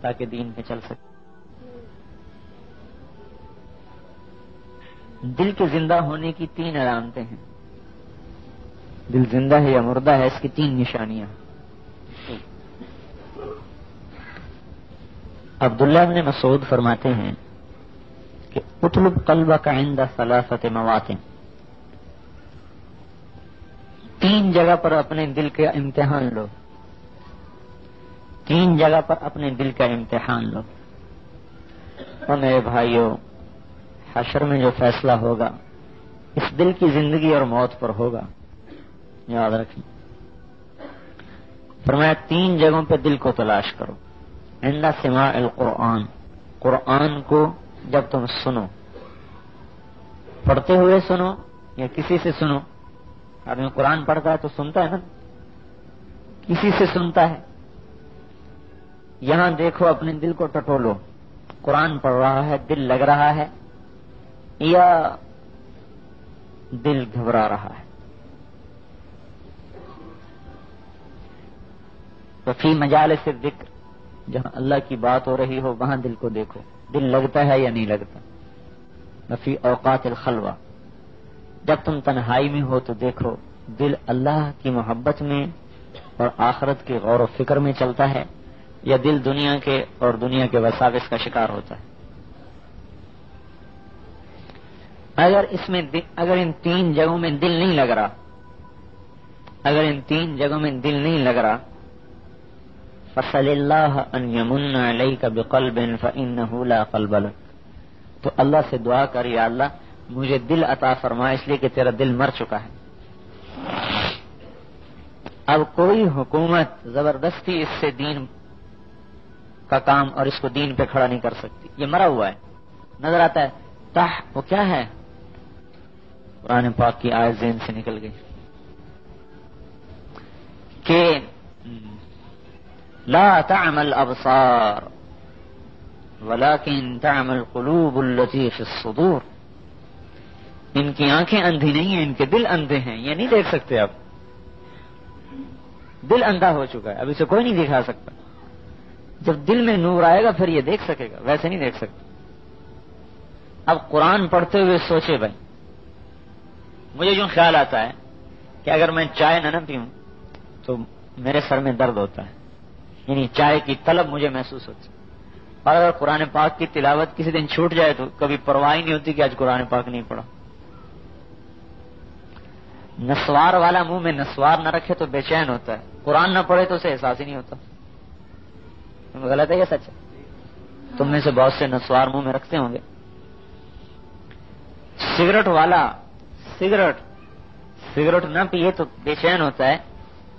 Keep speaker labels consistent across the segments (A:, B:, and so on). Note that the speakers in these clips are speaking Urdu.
A: تاکہ دین پہ چل سکے. دل کے زندہ ہونے کی 3 علامتیں ہیں. دل زندہ ہے یا مردہ ہے، اس کی 3 نشانیاں. عبداللہ بن مسعود فرماتے ہیں کہ اطلب قلبک عند 3 مواطن. 3 جگہ پر اپنے دل کا امتحان لو. 3 جگہ پر اپنے دل کا امتحان لو. اور میرے بھائیوں، حشر میں جو فیصلہ ہوگا اس دل کی زندگی اور موت پر ہوگا، یاد رکھیں. فرمایا 3 جگہوں پہ دل کو تلاش کرو. عند سماع القرآن، قرآن کو جب تم سنو، پڑھتے ہوئے سنو یا کسی سے سنو. آدمی قرآن پڑھتا ہے تو سنتا ہے نا، کسی سے سنتا ہے. یہاں دیکھو، اپنے دل کو ٹٹولو. قرآن پڑھ رہا ہے، دل لگ رہا ہے یا دل گھبرا رہا ہے؟ وفی مجالس الذکر، جہاں اللہ کی بات ہو رہی ہو وہاں دل کو دیکھو، دل لگتا ہے یا نہیں لگتا. وفی اوقات الخلوہ، جب تم تنہائی میں ہو تو دیکھو دل اللہ کی محبت میں اور آخرت کے غور و فکر میں چلتا ہے یا دل دنیا کے اور دنیا کے وساوس کا شکار ہوتا ہے. اگر ان 3 جگہوں میں دل نہیں لگ رہا، اگر ان 3 جگہوں میں دل نہیں لگ رہا، فصل اللہ ان یمن علیک بقلب فانہ لا قلب لک، تو اللہ سے دعا کر، یا اللہ مجھے دل عطا فرما، اس لیے کہ تیرا دل مر چکا ہے. اب کوئی حکومت زبردستی اس سے دین کا کام اور اس کو دین پہ کھڑا نہیں کر سکتی. یہ مرا ہوا ہے، نظر آتا ہے. وہ کیا ہے؟ قرآن پاک کی آیت ذہن سے نکل گئی کہ لا تعمى الابصار ولكن تعمى القلوب التي في الصدور. ان کی آنکھیں اندھی نہیں ہیں، ان کے دل اندھے ہیں. یہ نہیں دیکھ سکتے. اب دل اندھا ہو چکا ہے، اب اسے کوئی نہیں دکھا سکتا. جب دل میں نور آئے گا پھر یہ دیکھ سکے گا، ویسے نہیں دیکھ سکتا. اب قرآن پڑھتے ہوئے سوچے بھائی، مجھے یوں خیال آتا ہے کہ اگر میں چائے نہ پیوں تو میرے سر میں درد ہوتا ہے، یعنی چائے کی طلب مجھے محسوس ہوتی ہے. اور اگر قرآن پاک کی تلاوت کسی دن چھوٹ جائے تو کبھی پرواہ نہیں ہوتی کہ آج قرآن پاک نہیں پڑھا. نسوار والا منہ میں نسوار نہ رکھے تو بے چین ہوتا ہے، قرآن نہ پڑھے تو اسے احساس ہی نہیں ہوتا. غلط ہے یا سچ ہے؟ تم میں سے بہت سے نسوار منہ میں رکھتے ہوں گے. سگریٹ والا سگریٹ نہ پیے تو بے چین ہوتا ہے.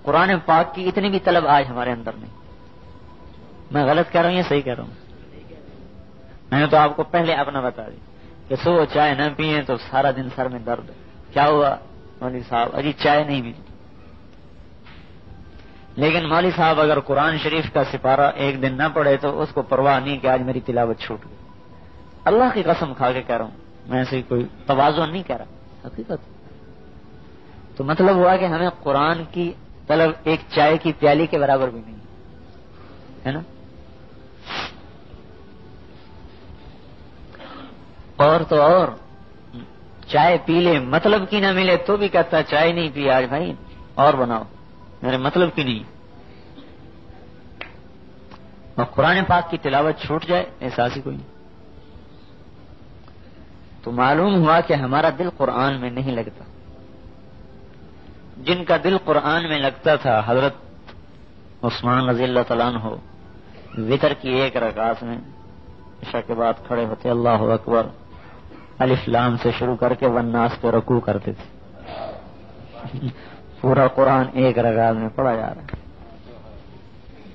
A: قرآن پاک کی اتنی بھی طلب آج ہمارے اندر نہیں. میں غلط کہہ رہا ہوں یا صحیح کہہ رہا ہوں؟ میں نے تو آپ کو پہلے اپنا بتا دی کہ سو چائے نہ پیئے تو سارا دن سر میں درد. کیا ہوا مولوی صاحب؟ اجی چائے نہیں ملی. لیکن مولوی صاحب اگر قرآن شریف کا سپارہ ایک دن نہ پڑھے تو اس کو پرواہ نہیں کہ آج میری تلاوت چھوٹ گئی. اللہ کی قسم کھا کے کہہ رہا ہوں، میں ایسے کوئی تواضع نہیں کہہ رہا، حقیقت. تو مطلب ہوا کہ ہمیں قرآن کی طلب ایک چائے کی پیالی کے برابر بھی نہیں ہے نا. اور تو اور چائے پی لے، مطلب کی نہ ملے تو بھی کہتا چائے نہیں پی آج بھائی، اور بناؤ، میرے مطلب کی نہیں. اور قرآن پاک کی تلاوت چھوٹ جائے احساس ہی کوئی نہیں. تو معلوم ہوا کہ ہمارا دل قرآن میں نہیں لگتا. جن کا دل قرآن میں لگتا تھا، حضرت عثمان رضی اللہ تعالیٰ عنہ وتر کی 1 رکعت میں عشاء کے بعد کھڑے ہوتے، اللہ اکبر، الف لام سے شروع کر کے والناس پہ رکوع کرتے تھے. پورا قرآن 1 رکعت میں پڑھا جا رہا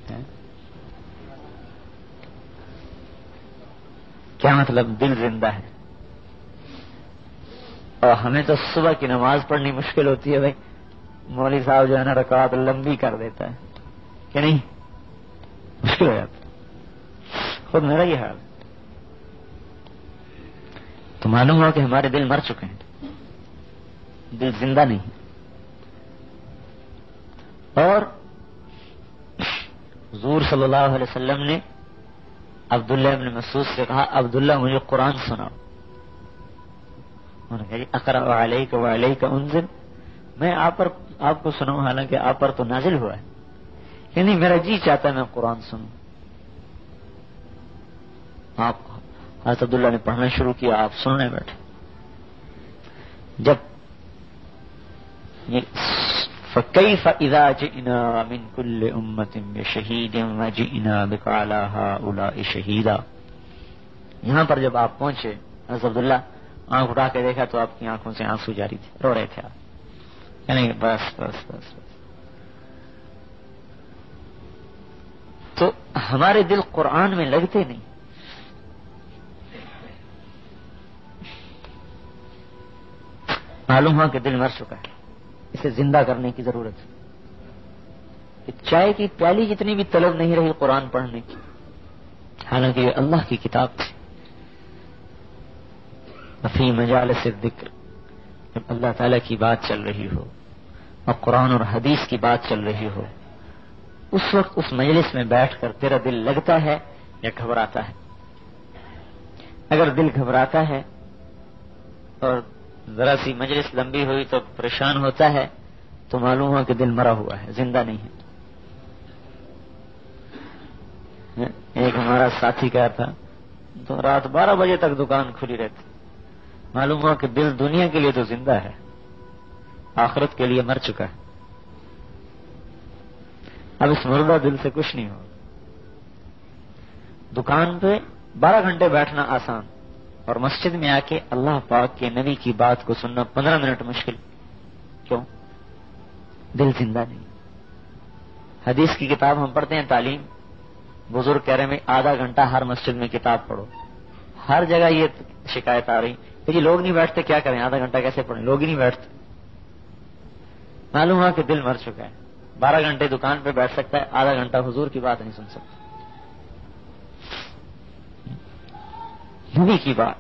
A: ہے. کیا مطلب؟ دل زندہ ہے. اور ہمیں تو صبح کی نماز پڑھنی مشکل ہوتی ہے بھائی. مولوی صاحب جو ہے نا رکعت لمبی کر دیتا ہے کہ نہیں، مشکل ہو جاتا. خود میرا یہ حال. تو معلوم ہوا کہ ہمارے دل مر چکے ہیں، دل زندہ نہیں. اور حضور صلی اللہ علیہ وسلم نے عبداللہ ابن مسعود سے کہا عبداللہ مجھے قرآن سناؤ. انہوں نے کہا اقرأ علیک وعلیک انزل، میں آپ کو سناؤں حالانکہ آپ پر تو نازل ہوا ہے. یعنی میرا جی چاہتا ہے میں قرآن سنوں. آپ حضرت عبداللہ نے پڑھنا شروع کیا، آپ سننے بیٹھے. جب فَكَيْفَ إِذَا جِئْنَا مِنْ كُلِّ أُمَّةٍ بِشَهِيدٍ وَجِئْنَا بِكَ عَلَى هَؤُلَاءِ شَهِيدًا. یہاں پر جب آپ پہنچے حضرت عبداللہ آنکھ اٹھا کے دیکھا تو آپ کی آنکھوں سے آنسو جاری تھے، رو رہے تھے آپ. یعنی بس بس بس بس. تو ہمارے دل قرآن میں لگتے نہیں. معلوم ہوا کہ دل مر چکا ہے، اسے زندہ کرنے کی ضرورت ہے. چائے کی پیالی جتنی بھی طلب نہیں رہی قرآن پڑھنے کی، حالانکہ یہ اللہ کی کتاب تھی. فی مجالس الذکر، جب اللہ تعالی کی بات چل رہی ہو اور قرآن اور حدیث کی بات چل رہی ہو، اس وقت اس مجلس میں بیٹھ کر تیرا دل لگتا ہے یا گھبراتا ہے؟ اگر دل گھبراتا ہے اور ذرا سی مجلس لمبی ہوئی تو پریشان ہوتا ہے تو معلوم ہوا کہ دل مرا ہوا ہے، زندہ نہیں ہے. ایک ہمارا ساتھی کہا تھا تو رات 12 بجے تک دکان کھلی رہتی. معلوم ہوا کہ دل دنیا کے لیے تو زندہ ہے، آخرت کے لیے مر چکا ہے. اب اس مردہ دل سے کچھ نہیں ہو. دکان پہ 12 گھنٹے بیٹھنا آسان، اور مسجد میں آ کے اللہ پاک کے نبی کی بات کو سننا 15 منٹ مشکل. کیوں؟ دل زندہ نہیں. حدیث کی کتاب ہم پڑھتے ہیں، تعلیم، بزرگ کہہ رہے ہیں آدھا گھنٹہ ہر مسجد میں کتاب پڑھو. ہر جگہ یہ شکایت آ رہی کہ جی لوگ نہیں بیٹھتے، کیا کریں، آدھا گھنٹہ کیسے پڑھیں، لوگ ہی نہیں بیٹھتے. معلوم ہوا کہ دل مر چکا ہے. 12 گھنٹے دکان پہ بیٹھ سکتا ہے، آدھا گھنٹہ حضور کی بات نہیں سن سکتا، نبی کی بات.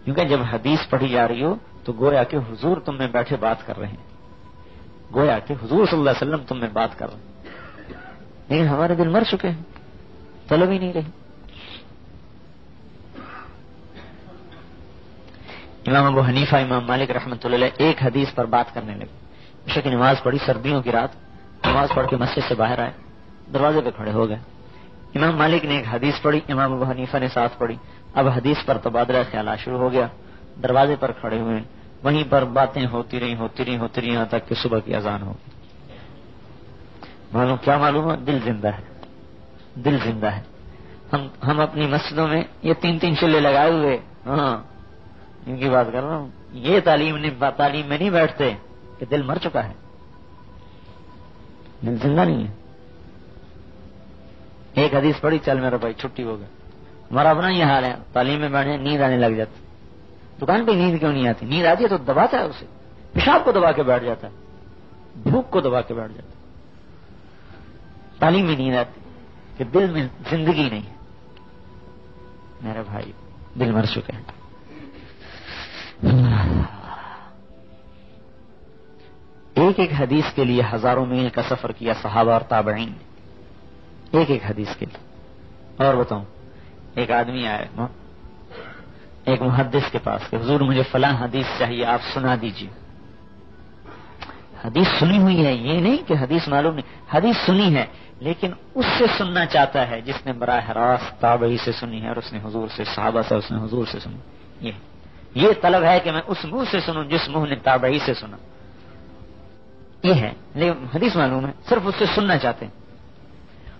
A: کیونکہ جب حدیث پڑھی جا رہی ہو تو گویا کہ حضور تم میں بیٹھے بات کر رہے ہیں، گویا کہ حضور صلی اللہ علیہ وسلم تم میں بات کر رہے ہیں. لیکن ہمارے دل مر چکے ہیں، طلب ہی نہیں رہی. امام ابو حنیفہ، امام مالک رحمۃ اللہ علیہ ایک حدیث پر بات کرنے لگے. عشاء کی نماز پڑھی، سردیوں کی رات، نماز پڑھ کے مسجد سے باہر آئے، دروازے پہ کھڑے ہو گئے. امام مالک نے ایک حدیث پڑھی، امام ابو حنیفہ نے ساتھ پڑھی. اب حدیث پر تبادلہ خیالات شروع ہو گیا. دروازے پر کھڑے ہوئے، وہیں پر باتیں ہوتی رہی یہاں تک کہ صبح کی اذان ہو. معلوم ہے دل زندہ ہے، دل زندہ ہے. ہم اپنی مسجدوں میں یہ 3 چلے لگائے ہوئے، ہاں ان کی بات کر رہا ہوں، یہ تعلیم میں نہیں بیٹھتے کہ دل مر چکا ہے، دل زندہ نہیں ہے. ایک حدیث پڑھی، چل میرا بھائی چھٹی ہو گیا. ہمارا اپنا یہ حال ہے، تعلیم میں بیٹھے نیند آنے لگ جاتی. دکان پہ نیند کیوں نہیں آتی؟ نیند آتی ہے تو دباتا ہے اسے، پیشاب کو دبا کے بیٹھ جاتا ہے، بھوک کو دبا کے بیٹھ جاتا ہے. تعلیم میں نیند آتی کہ دل میں زندگی نہیں ہے. میرے بھائی دل مر چکے ہیں. ایک حدیث کے لیے ہزاروں میل کا سفر کیا صحابہ اور تابعین، ایک حدیث کے لیے. اور بتاؤں، ایک آدمی آیا ایک محدث کے پاس کہ حضور مجھے فلاں حدیث چاہیے، آپ سنا دیجیے. حدیث سنی ہوئی ہے، یہ نہیں کہ حدیث معلوم نہیں، حدیث سنی ہے، لیکن اس سے سننا چاہتا ہے جس نے براہ راست تابعی سے سنی ہے، اور اس نے حضور سے، صحابہ سے، اس نے حضور سے سنی. یہ طلب ہے کہ میں اس منہ سے سنوں جس منہ نے تابعی سے سنا. یہ ہے، لیکن حدیث معلوم ہے، صرف اس سے سننا چاہتے ہیں.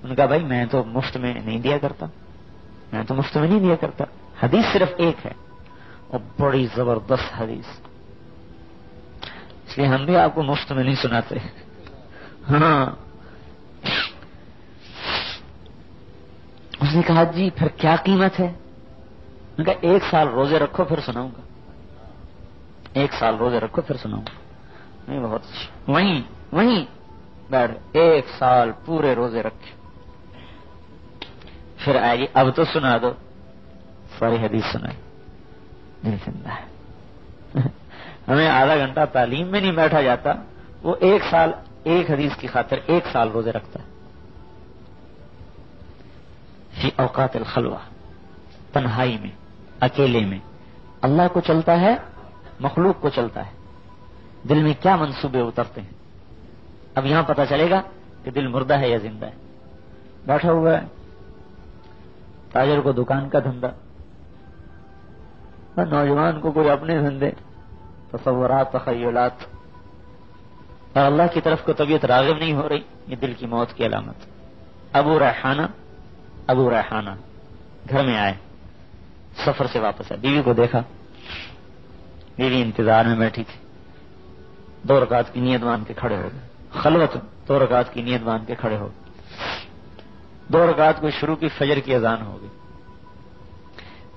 A: ان کا بھائی میں تو مفت میں نہیں دیا کرتا، حدیث صرف ایک ہے اور بڑی زبردست حدیث، اس لیے ہم بھی آپ کو مفت میں نہیں سناتے. ہاں. اس نے کہا جی پھر کیا قیمت ہے؟ میں نے کہا 1 سال روزے رکھو پھر سناؤں گا. 1 سال روزے رکھو پھر سناؤں گا. نہیں بہت اچھا. وہیں بیٹھ 1 سال پورے روزے رکھے. پھر آئے گی اب تو سنا دو، ساری حدیث سنائی. دل زندہ ہے. ہمیں آدھا گھنٹہ تعلیم میں نہیں بیٹھا جاتا، وہ 1 سال ایک حدیث کی خاطر 1 سال روزے رکھتا ہے. فی اوقات الخلوہ، تنہائی میں، اکیلے میں اللہ کو چلتا ہے، مخلوق کو چلتا ہے، دل میں کیا منصوبے اترتے ہیں. اب یہاں پتہ چلے گا کہ دل مردہ ہے یا زندہ ہے. بیٹھا ہوا ہے تاجر کو دکان کا دھندا، اور نوجوان کو کوئی اپنے دھندے، تصورات، تخیلات، اور اللہ کی طرف کو طبیعت راغب نہیں ہو رہی. یہ دل کی موت کی علامت. ابو ریحانہ گھر میں آئے، سفر سے واپس آئے، بیوی کو دیکھا، بیوی انتظار میں بیٹھی تھی. 2 رکعت کی نیت باندھ کے کھڑے ہو گئے. خلوت 2 رکعت کی نیت باندھ کے کھڑے ہو گئے. 2 رکعت کو شروع کی، فجر کی اذان ہو گئی.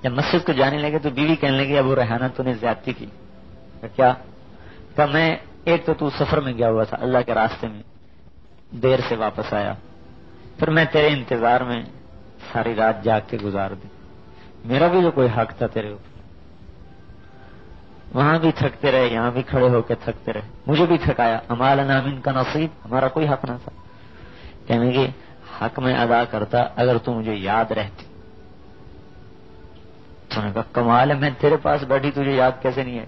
A: جب مسجد کو جانے لگے تو بیوی کہنے لگی ابو ریحانہ تو نے زیادتی کی. کیا؟ کہ میں ایک تو سفر میں گیا ہوا تھا، اللہ کے راستے میں دیر سے واپس آیا، پھر میں تیرے انتظار میں ساری رات جاگ کے گزار دی. میرا بھی جو کوئی حق تھا تیرے اوپر، وہاں بھی تھکتے رہے، یہاں بھی کھڑے ہو کے تھکتے رہے، مجھے بھی تھکایا. اما لنا من کا نصیب، ہمارا کوئی حق نہ تھا. کہنے کہ حق میں ادا کرتا اگر تو مجھے یاد رہتی. تو نے کہا کمال ہے، میں تیرے پاس بیٹھی تجھے یاد کیسے نہیں ہے؟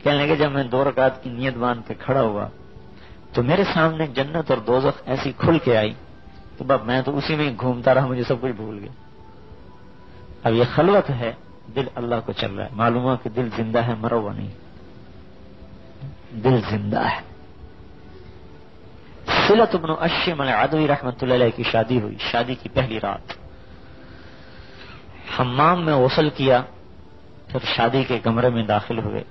A: کہنے لگے جب میں 2 رکعت کی نیت باندھ کے کھڑا ہوا تو میرے سامنے جنت اور دوزخ ایسی کھل کے آئی تو میں تو اسی میں گھومتا رہا، مجھے سب کچھ بھول گیا. اب یہ خلوت ہے، دل اللہ کو چل رہا ہے. معلوم ہوا کہ دل زندہ ہے، مرا ہوا نہیں، دل زندہ ہے. صلت بن اشم العدوی رحمۃ اللہ علیہ کی شادی ہوئی. شادی کی پہلی رات حمام میں غسل کیا، پھر شادی کے کمرے میں داخل ہوئے.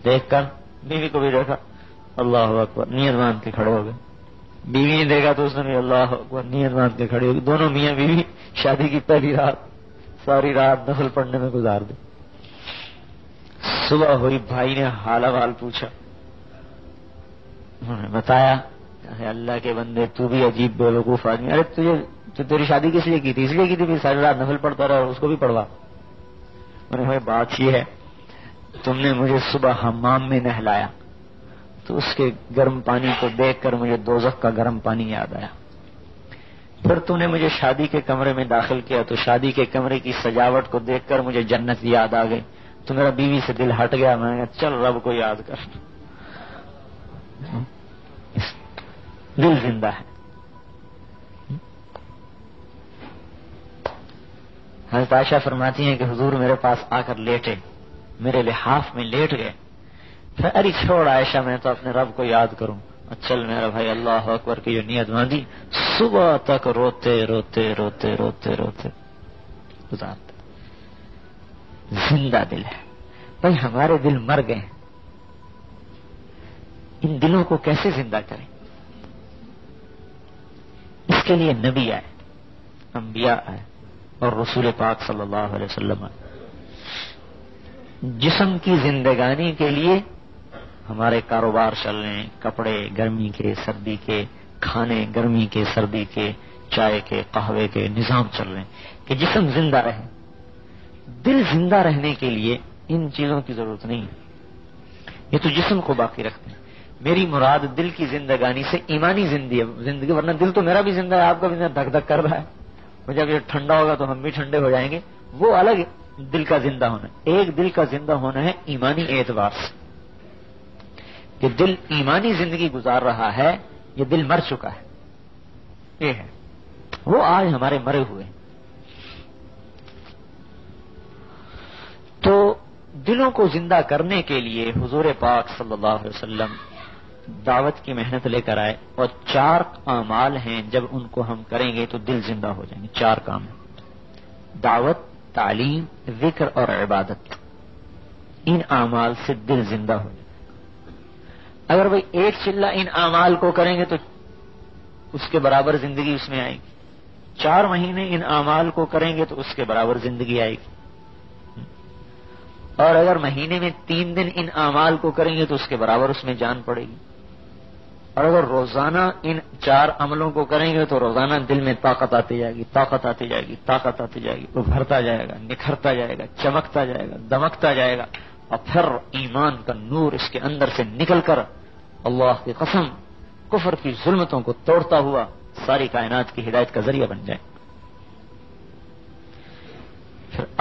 A: دیکھ کر بیوی کو بھی دیکھا، اللہ اکبر، نیت باندھ کے کھڑے ہو گئے. بیوی نے دیکھا تو اس نے بھی اللہ اکبر، نیت باندھ کے کھڑے ہو گئے. دونوں میاں بیوی شادی کی پہلی رات ساری رات نفل پڑھنے میں گزار دی. صبح ہوئی، بھائی نے حال احوال پوچھا، انہوں نے بتایا اللہ کے بندے تو بھی عجیب بے وقوف آدمی. ارے تو تیری شادی کس لیے کی تھی؟ اس لیے کی تھی پھر ساری رات نفل پڑھتا رہا اور اس کو بھی پڑھوا. میں نے بھائی بات یہ ہے تم نے مجھے صبح حمام میں نہلایا تو اس کے گرم پانی کو دیکھ کر مجھے دوزخ کا گرم پانی یاد آیا. پھر تو نے مجھے شادی کے کمرے میں داخل کیا تو شادی کے کمرے کی سجاوٹ کو دیکھ کر مجھے جنت یاد آ گئی. تو میرا بیوی سے دل ہٹ گیا. میں نے کہا چل رب کو یاد کر. دل زندہ ہے. حضرت عائشہ فرماتی ہیں کہ حضور میرے پاس آ کر لیٹے، میرے لحاف میں لیٹ گئے. پھر ارے چھوڑ عائشہ، میں تو اپنے رب کو یاد کروں. چل میرا بھائی اللہ اکبر کی جو نیت باندھی، صبح تک روتے روتے روتے روتے روتے گزارتے. زندہ دل ہے. بھائی ہمارے دل مر گئے، ان دلوں کو کیسے زندہ کریں؟ اس کے لیے نبی آئے، انبیاء آئے اور رسول پاک صلی اللہ علیہ وسلم آئے. جسم کی زندگانی کے لیے ہمارے کاروبار چل رہے ہیں، کپڑے گرمی کے سردی کے، کھانے گرمی کے سردی کے، چائے کے قہوے کے نظام چل رہے ہیں کہ جسم زندہ رہے. دل زندہ رہنے کے لیے ان چیزوں کی ضرورت نہیں، یہ تو جسم کو باقی رکھتے ہیں. میری مراد دل کی زندگانی سے ایمانی زندگی، ورنہ دل تو میرا بھی زندہ ہے، آپ کا بھی دھک دھک کر رہا ہے. اور جب یہ ٹھنڈا ہوگا تو ہم بھی ٹھنڈے ہو جائیں گے. وہ الگ دل کا زندہ ہونا. ایک دل کا زندہ ہونا ہے ایمانی اعتبار سے کہ دل ایمانی زندگی گزار رہا ہے، یہ دل مر چکا ہے. یہ ہے وہ آج ہمارے مرے ہوئے. تو دلوں کو زندہ کرنے کے لیے حضور پاک صلی اللہ علیہ وسلم دعوت کی محنت لے کر آئے، اور 4 اعمال ہیں جب ان کو ہم کریں گے تو دل زندہ ہو جائیں گے. 4 کام ہیں: دعوت، تعلیم، ذکر اور عبادت. ان اعمال سے دل زندہ ہو جائے. اگر بھئی ایک چلہ ان اعمال کو کریں گے تو اس کے برابر زندگی اس میں آئے گی. 4 مہینے ان اعمال کو کریں گے تو اس کے برابر زندگی آئے گی. اور اگر مہینے میں 3 دن ان اعمال کو کریں گے تو اس کے برابر اس میں جان پڑے گی. اور اگر روزانہ ان 4 عملوں کو کریں گے تو روزانہ دل میں طاقت آتی جائے گی، طاقت آتی جائے گی، طاقت آتی جائے گی. وہ بھرتا جائے گا، نکھرتا جائے گا، چمکتا جائے گا، دمکتا جائے گا. اور پھر ایمان کا نور اس کے اندر سے نکل کر اللہ کی قسم کفر کی ظلمتوں کو توڑتا ہوا ساری کائنات کی ہدایت کا ذریعہ بن جائے.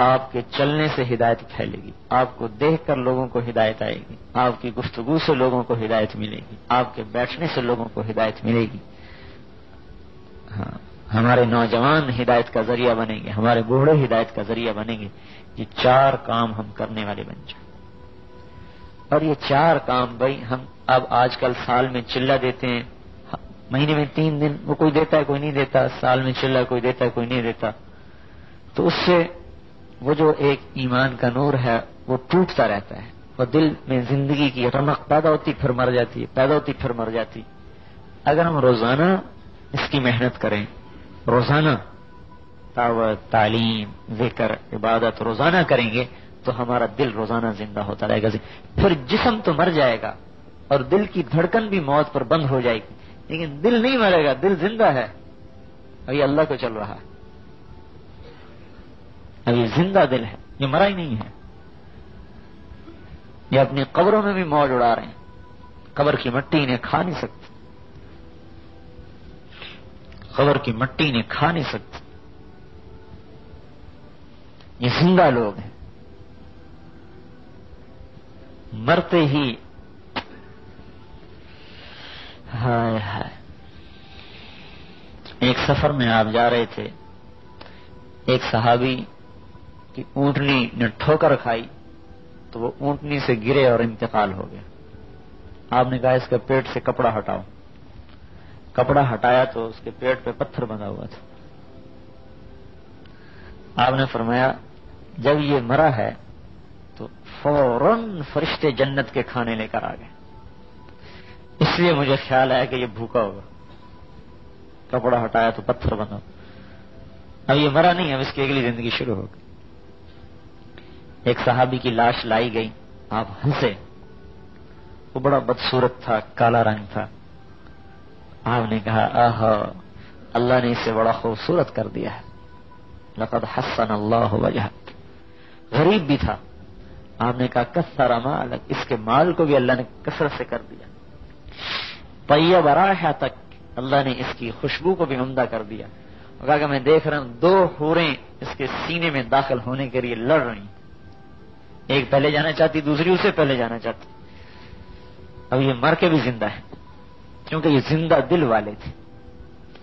A: آپ کے چلنے سے ہدایت پھیلے گی، آپ کو دیکھ کر لوگوں کو ہدایت آئے گی، آپ کی گفتگو سے لوگوں کو ہدایت ملے گی، آپ کے بیٹھنے سے لوگوں کو ہدایت ملے گی۔ ہاں، ہمارے نوجوان ہدایت کا ذریعہ بنیں گے، ہمارے بوڑھے ہدایت کا ذریعہ بنیں گے۔ یہ 4 کام ہم کرنے والے بن جائیں۔ اور یہ 4 کام بھائی ہم اب آج کل سال میں چلہ دیتے ہیں، مہینے میں 3 دن وہ کوئی دیتا ہے کوئی نہیں دیتا، سال میں چلہ کوئی دیتا ہے کوئی نہیں دیتا، تو اس سے وہ جو ایک ایمان کا نور ہے وہ ٹوٹتا رہتا ہے، اور دل میں زندگی کی رمق پیدا ہوتی پھر مر جاتی ہے، پیدا ہوتی پھر مر جاتی۔ اگر ہم روزانہ اس کی محنت کریں، روزانہ دعوت، تعلیم، ذکر، عبادت روزانہ کریں گے تو ہمارا دل روزانہ زندہ ہوتا رہے گا۔ پھر جسم تو مر جائے گا اور دل کی دھڑکن بھی موت پر بند ہو جائے گی، لیکن دل نہیں مرے گا، دل زندہ ہے، اور یہ اللہ کو چل رہا ہے، اب یہ زندہ دل ہے، یہ مرا ہی نہیں ہے۔ یہ اپنی قبروں میں بھی موج اڑا رہے ہیں، قبر کی مٹی انہیں کھا نہیں سکتی، قبر کی مٹی انہیں کھا نہیں سکتی، یہ زندہ لوگ ہیں۔ مرتے ہی ہائے ہائے، ایک سفر میں آپ جا رہے تھے، ایک صحابی کی اونٹنی نے ٹھوکر کھائی تو وہ اونٹنی سے گرے اور انتقال ہو گیا۔ آپ نے کہا اس کے پیٹ سے کپڑا ہٹاؤ، کپڑا ہٹایا تو اس کے پیٹ پہ پتھر بندھا ہوا تھا۔ آپ نے فرمایا جب یہ مرا ہے تو فوراً فرشتے جنت کے کھانے لے کر آ گئے، اس لیے مجھے خیال آیا کہ یہ بھوکا ہوگا، کپڑا ہٹایا تو پتھر بنا۔ اب یہ مرا نہیں، اب اس کی اگلی زندگی شروع ہو گئی۔ ایک صحابی کی لاش لائی گئی، آپ ہنسے، وہ بڑا بدصورت تھا، کالا رنگ تھا۔ آپ نے کہا آہا، اللہ نے اسے بڑا خوبصورت کر دیا ہے، لقد حسن اللہ وجہہ۔ غریب بھی تھا، آپ نے کہا کثر مالک، اس کے مال کو بھی اللہ نے کثرت سے کر دیا۔ طیب رائحتک، اللہ نے اس کی خوشبو کو بھی عمدہ کر دیا۔ اور کہا کہ میں دیکھ رہا ہوں 2 حوریں اس کے سینے میں داخل ہونے کے لیے لڑ رہی ہیں، ایک پہلے جانا چاہتی، دوسری اسے پہلے جانا چاہتی۔ اب یہ مر کے بھی زندہ ہے، کیونکہ یہ زندہ دل والے تھے،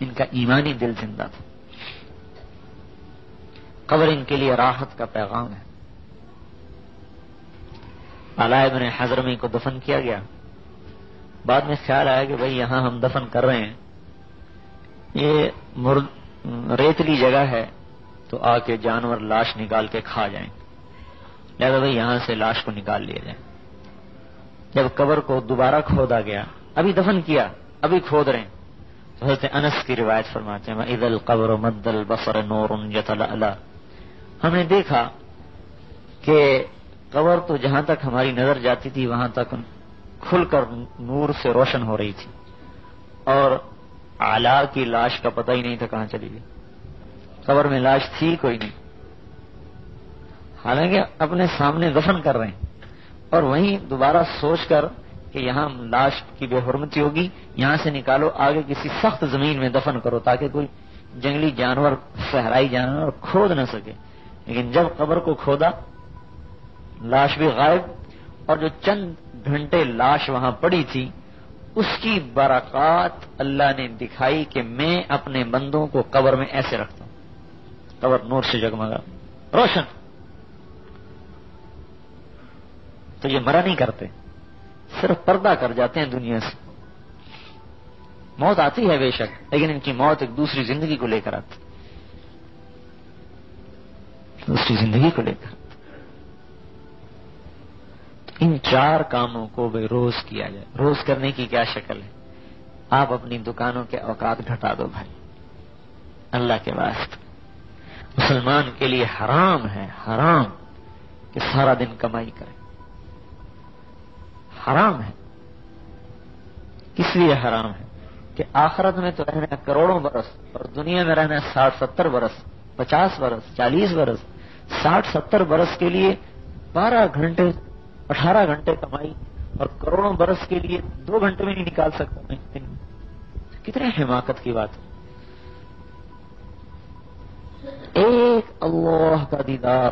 A: ان کا ایمانی دل زندہ تھا۔ قبر ان کے لیے راحت کا پیغام ہے۔ علاء بن حضرمی کو دفن کیا گیا، بعد میں خیال آیا کہ بھئی یہاں ہم دفن کر رہے ہیں، یہ ریتلی جگہ ہے تو آ کے جانور لاش نکال کے کھا جائیں، لہذا بھئی یہاں سے لاش کو نکال لیا جائے۔ جب قبر کو دوبارہ کھودا گیا، ابھی دفن کیا، ابھی کھود رہے ہیں، تو حضرت انس کی روایت فرماتے ہیں وَإِذَا الْقَبْرُ مَدَّ الْبَصَرَ نُورٌ يَتَلَأْلَأُ، ہم نے دیکھا کہ قبر تو جہاں تک ہماری نظر جاتی تھی وہاں تک کھل کر نور سے روشن ہو رہی تھی، اور علا کی لاش کا پتہ ہی نہیں تھا کہاں چلی گئی، قبر میں لاش تھی کوئی نہیں، حالانکہ اپنے سامنے دفن کر رہے ہیں، اور وہیں دوبارہ سوچ کر کہ یہاں لاش کی بے حرمتی ہوگی، یہاں سے نکالو، آگے کسی سخت زمین میں دفن کرو تاکہ کوئی جنگلی جانور، صحرائی جانور کھود نہ سکے۔ لیکن جب قبر کو کھودا، لاش بھی غائب، اور جو چند گھنٹے لاش وہاں پڑی تھی اس کی برکات اللہ نے دکھائی کہ میں اپنے بندوں کو قبر میں ایسے رکھتا ہوں، قبر نور سے جگمگا روشن۔ تو یہ مرا نہیں کرتے، صرف پردہ کر جاتے ہیں دنیا سے۔ موت آتی ہے بے شک، لیکن ان کی موت ایک دوسری زندگی کو لے کر آتی، دوسری زندگی کو لے کر۔ ان 4 کاموں کو بھی روز کیا جائے۔ روز کرنے کی کیا شکل ہے؟ آپ اپنی دکانوں کے اوقات گھٹا دو بھائی، اللہ کے واسطے۔ مسلمان کے لیے حرام ہے، حرام کہ سارا دن کمائی کرے، حرام ہے۔ کس لیے حرام ہے؟ کہ آخرت میں تو رہنا ہے کروڑوں برس، اور دنیا میں رہنا ہے 60-70 برس، 50 برس، 40 برس۔ 60-70 برس کے لیے 12 گھنٹے، 18 گھنٹے کمائی، اور کروڑوں برس کے لیے 2 گھنٹے میں نہیں نکال سکتا میں دن میں۔ کتنے حماقت کی بات ہے۔ ایک اللہ کا دیدار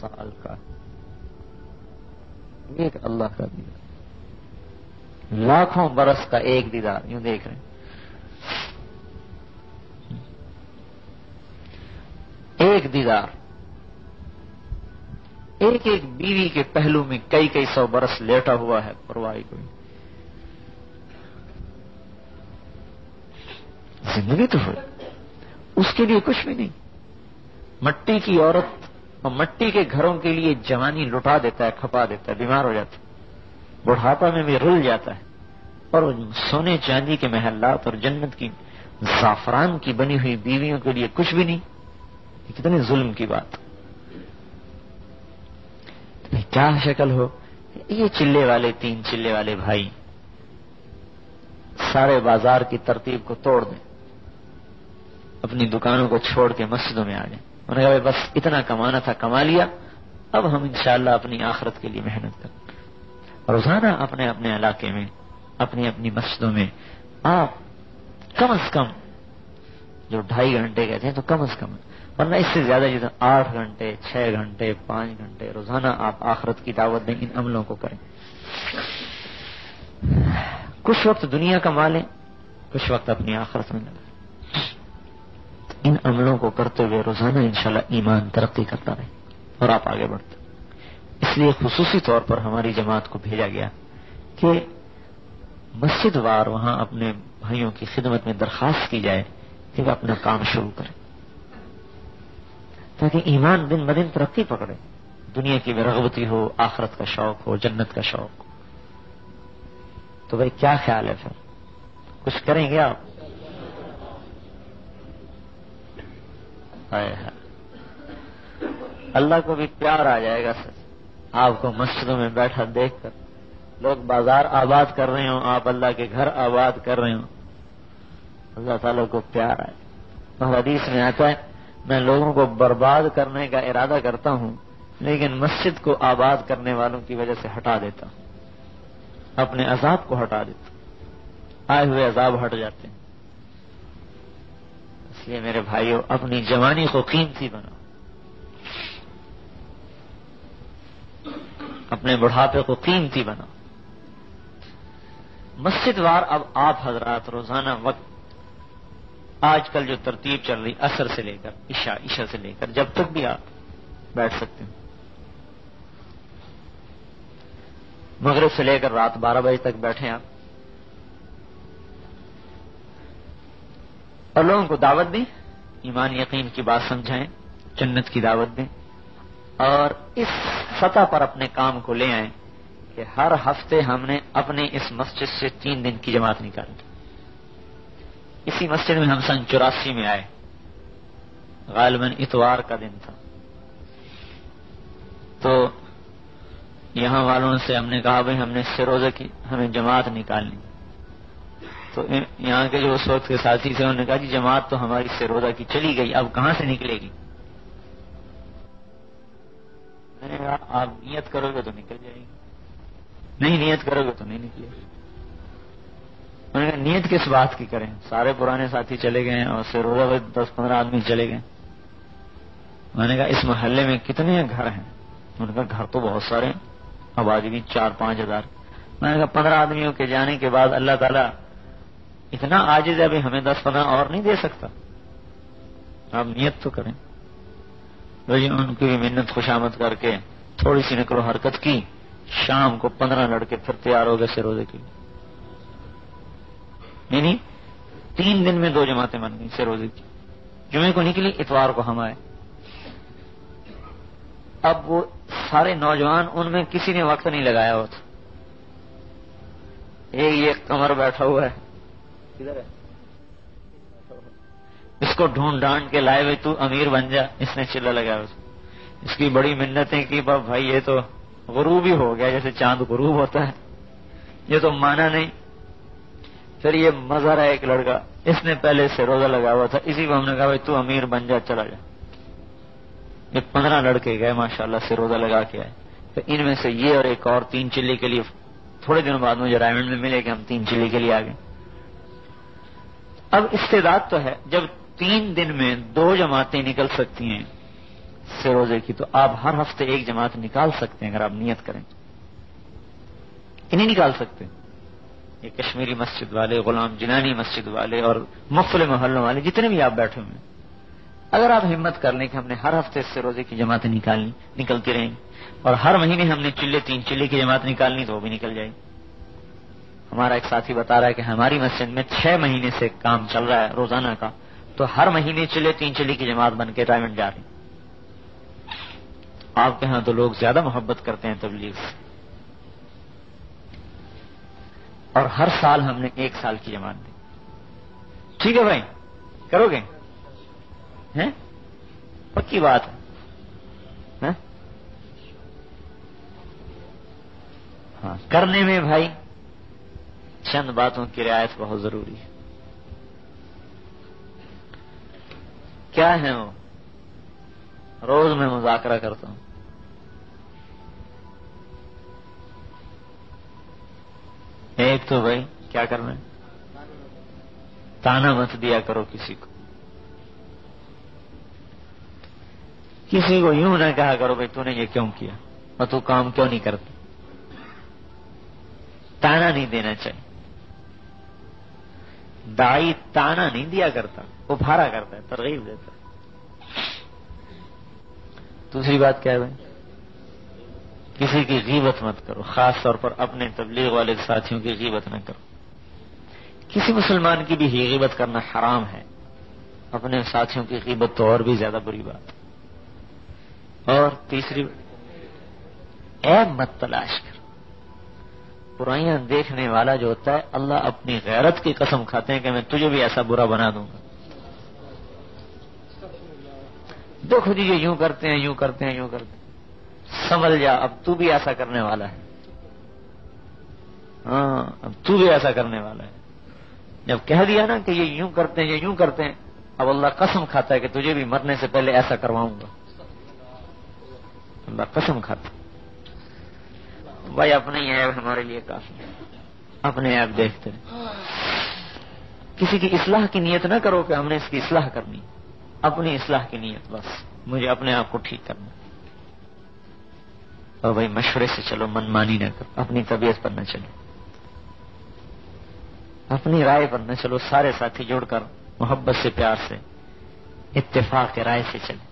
A: سال کا ایک اللہ کا دیدار، لاکھوں برس کا ایک دیدار، یوں دیکھ رہے ہیں. ایک دیدار، ایک ایک بیوی کے پہلو میں کئی کئی سو برس لیٹا ہوا ہے، پرواہ کوئی. زندگی تو ہوئی، اس کے لیے کچھ بھی نہیں. مٹی کی عورت اور مٹی کے گھروں کے لیے جوانی لٹا دیتا ہے، کھپا دیتا ہے، بیمار ہو جاتا ہے، بڑھاپا میں بھی رل جاتا ہے. اور سونے چاندی کے محلات اور جنت کی زعفران کی بنی ہوئی بیویوں کے لیے کچھ بھی نہیں. یہ کتنے ظلم کی بات. کیا شکل ہو. یہ چلے والے 3 چلے والے بھائی سارے بازار کی ترتیب کو توڑ دیں، اپنی دکانوں کو چھوڑ کے مسجدوں میں آ جائیں. انہوں نے کہا بس اتنا کمانا تھا، کما لیا، اب ہم انشاءاللہ اپنی آخرت کے لیے محنت کریں. روزانہ اپنے اپنے علاقے میں، اپنی اپنی مسجدوں میں آپ کم از کم جو 2.5 گھنٹے کہتے ہیں تو کم از کم، ورنہ اس سے زیادہ جتنا 8 گھنٹے 6 گھنٹے 5 گھنٹے روزانہ آپ آخرت کی دعوت دیں. ان عملوں کو کریں. کچھ وقت دنیا کما لیں، کچھ وقت اپنی آخرت میں لگائیں. ان عملوں کو کرتے ہوئے روزانہ انشاءاللہ ایمان ترقی کرتا رہے اور آپ آگے بڑھتے. اس لیے خصوصی طور پر ہماری جماعت کو بھیجا گیا کہ مسجد وار وہاں اپنے بھائیوں کی خدمت میں درخواست کی جائے کہ وہ اپنا کام شروع کریں، تاکہ ایمان دن بدن ترقی پکڑے، دنیا کی بے رغبتی ہو، آخرت کا شوق ہو، جنت کا شوق ہو. تو بھائی کیا خیال ہے؟ پھر کچھ کریں گے آپ؟ اللہ کو بھی پیار آ جائے گا سر آپ کو مسجدوں میں بیٹھا دیکھ کر. لوگ بازار آباد کر رہے ہوں، آپ اللہ کے گھر آباد کر رہے ہوں، اللہ تعالیٰ کو پیار آئے. اور حدیث میں آتا ہے میں لوگوں کو برباد کرنے کا ارادہ کرتا ہوں لیکن مسجد کو آباد کرنے والوں کی وجہ سے ہٹا دیتا ہوں، اپنے عذاب کو ہٹا دیتا ہوں، آئے ہوئے عذاب ہٹ جاتے ہیں. اس لیے میرے بھائیوں اپنی جوانی کو قیمتی بناؤ، اپنے بڑھاپے کو قیمتی بناؤ. مسجد وار اب آپ حضرات روزانہ وقت، آج کل جو ترتیب چل رہی عصر سے لے کر عشاء سے لے کر جب تک بھی آپ بیٹھ سکتے ہیں، مغرب سے لے کر رات 12 بجے تک بیٹھیں آپ، اور لوگوں کو دعوت دیں، ایمان یقین کی بات سمجھائیں، جنت کی دعوت دیں، اور اس سطح پر اپنے کام کو لے آئیں کہ ہر ہفتے ہم نے اپنے اس مسجد سے 3 دن کی جماعت نکالی. اسی مسجد میں ہم سن 84 میں آئے، غالباً اتوار کا دن تھا. تو یہاں والوں سے ہم نے کہا بھائی ہم نے اس سے روزہ کی، ہمیں جماعت نکالنی. تو یہاں کے جو اس وقت کے ساتھی تھے انہوں نے کہا جی جماعت تو ہماری اس سے روزہ کی چلی گئی، اب کہاں سے نکلے گی؟ میں نے کہا آپ نیت کرو گے تو نکل جائے گی، نہیں نیت کرو گے تو نہیں نکلے گی. انہوں نے کہا نیت کس بات کی کریں؟ سارے پرانے ساتھی چلے گئے اور سے روزہ 10-15 آدمی چلے گئے. میں نے کہا اس محلے میں کتنے گھر ہیں؟ انہوں نے کہا گھر تو بہت سارے ہیں، آبادی بھی 4-5 ہزار. میں نے کہا 15 آدمیوں کے جانے کے بعد اللہ تعالیٰ اتنا عاجز ہے ابھی ہمیں 10-15 اور نہیں دے سکتا؟ آپ نیت تو کریں. ان کی بھی منت خوشامد کر کے تھوڑی سی نکلو حرکت کی، شام کو 15 لڑکے پھر تیار ہو گئے سے روزے کے لیے. یعنی 3 دن میں 2 جماعتیں بن گئی سے روزے کی. جمعے کو نکلی، اتوار کو ہم آئے. اب وہ سارے نوجوان، ان میں کسی نے وقت نہیں لگایا ہوا تھا. یہ کمر بیٹھا ہوا ہے، کدھر ہے؟ اس کو ڈھونڈ ڈھانڈ کے لائے ہوئے تو امیر بن جا، اس نے چلا لگایا ہوا. اس کی بڑی منتیں کی بھائی یہ تو غروب ہی ہو گیا، جیسے چاند غروب ہوتا ہے، یہ تو مانا نہیں. پھر یہ مظہر ہے ایک لڑکا، اس نے پہلے سے روزہ لگا ہوا تھا، اسی کو ہم نے کہا بھائی تو امیر بن جا، چلا جا. یہ 15 لڑکے گئے ماشاءاللہ سے روزہ لگا کے آئے. تو ان میں سے یہ اور ایک اور 3 چلی کے لیے تھوڑے دنوں بعد مجھے رائمنڈ میں ملے کہ ہم 3 چلی کے لیے آ گئے. اب استعداد تو ہے، جب 3 دن میں 2 جماعتیں نکل سکتی ہیں سے روزے کی تو آپ ہر ہفتے ایک جماعت نکال سکتے ہیں اگر آپ نیت کریں کہ نہیں نکال سکتے. یہ کشمیری مسجد والے، غلام جنانی مسجد والے اور مختلف محلوں والے جتنے بھی آپ بیٹھے ہوئے ہیں، اگر آپ ہمت کر لیں کہ ہم نے ہر ہفتے اس سے روزے کی جماعتیں نکلتی رہیں گی اور ہر مہینے ہم نے تین چلے کی جماعت نکالنی تو وہ بھی نکل جائے گی. ہمارا ایک ساتھی بتا رہا ہے کہ ہماری مسجد میں 6 مہینے سے کام چل رہا ہے روزانہ کا، تو ہر مہینے تین چلے کی جماعت بن کے رائمنڈ جا رہی. آپ کے ہاں تو لوگ زیادہ محبت کرتے ہیں تبلیغ سے. اور ہر سال ہم نے 1 سال کی جماعت دی. ٹھیک ہے بھائی، کرو گے؟ پکی بات ہے. ہاں، کرنے میں بھائی چند باتوں کی رعایت بہت ضروری ہے. کیا ہے وہ؟ روز میں مذاکرہ کرتا ہوں. ایک تو بھائی کیا کرنا ہے، تانا مت دیا کرو کسی کو. کسی کو یوں نہ کہا کرو بھائی تو نے یہ کیوں کیا اور تو کام کیوں نہیں کرتا. تانا نہیں دینا چاہیے. دائی تانا نہیں دیا کرتا، ابھارا کرتا ہے، ترغیب دیتا ہے. دوسری بات کیا ہے بھائی؟ کسی کی غیبت مت کرو، خاص طور پر اپنے تبلیغ والے ساتھیوں کی غیبت نہ کرو. کسی مسلمان کی بھی غیبت کرنا حرام ہے، اپنے ساتھیوں کی غیبت تو اور بھی زیادہ بری بات. اور تیسری، عیب مت تلاش کرو. برائیاں دیکھنے والا جو ہوتا ہے، اللہ اپنی غیرت کی قسم کھاتے ہیں کہ میں تجھے بھی ایسا برا بنا دوں گا. دیکھو جی یہ یوں کرتے ہیں، یوں کرتے ہیں، یوں کرتے ہیں، سنبھل جا، اب تو بھی ایسا کرنے والا ہے. ہاں، اب تو بھی ایسا کرنے والا ہے. جب کہہ دیا نا کہ یہ یوں کرتے ہیں، یہ یوں کرتے ہیں، اب اللہ قسم کھاتا ہے کہ تجھے بھی مرنے سے پہلے ایسا کرواؤں گا. اللہ قسم کھاتا. بھائی اپنے ہی عیب ہمارے لیے کافی ہے، اپنے عیب دیکھتے ہیں. کسی کی اصلاح کی نیت نہ کرو کہ ہم نے اس کی اصلاح کرنی، اپنی اصلاح کی نیت، بس مجھے اپنے آپ کو ٹھیک کرنا. اور بھائی مشورے سے چلو، من مانی نہ کرو، اپنی طبیعت پر نہ چلو، اپنی رائے پر نہ چلو. سارے ساتھی جڑ کر محبت سے، پیار سے، اتفاق کے رائے سے چلے،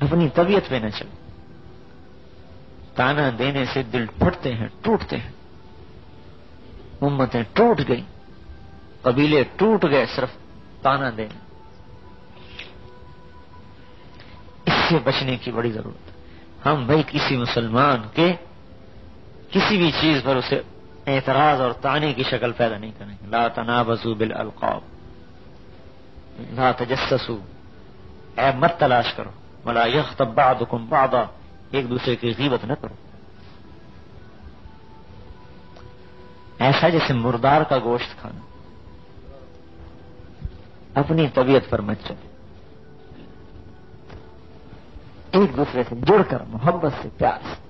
A: اپنی طبیعت پہ نہ چلو. تانا دینے سے دل پھٹتے ہیں، ٹوٹتے ہیں. امتیں ٹوٹ گئی، قبیلے ٹوٹ گئے صرف تانا دینے. اس سے بچنے کی بڑی ضرورت ہے. ہم بھائی کسی مسلمان کے کسی بھی چیز پر اسے اعتراض اور طعنے کی شکل پیدا نہیں کریں گے. لا تنابزوا بالالقاب، لا تجسسوا، عیب مت تلاش کرو. ولا یغتب بعضکم بعضا، ایک دوسرے کی غیبت نہ کرو. ایسا جیسے مردار کا گوشت کھانا. اپنی طبیعت پر مت چلے، ایک دوسرے سے جڑ کر محبت سے، پیار سے.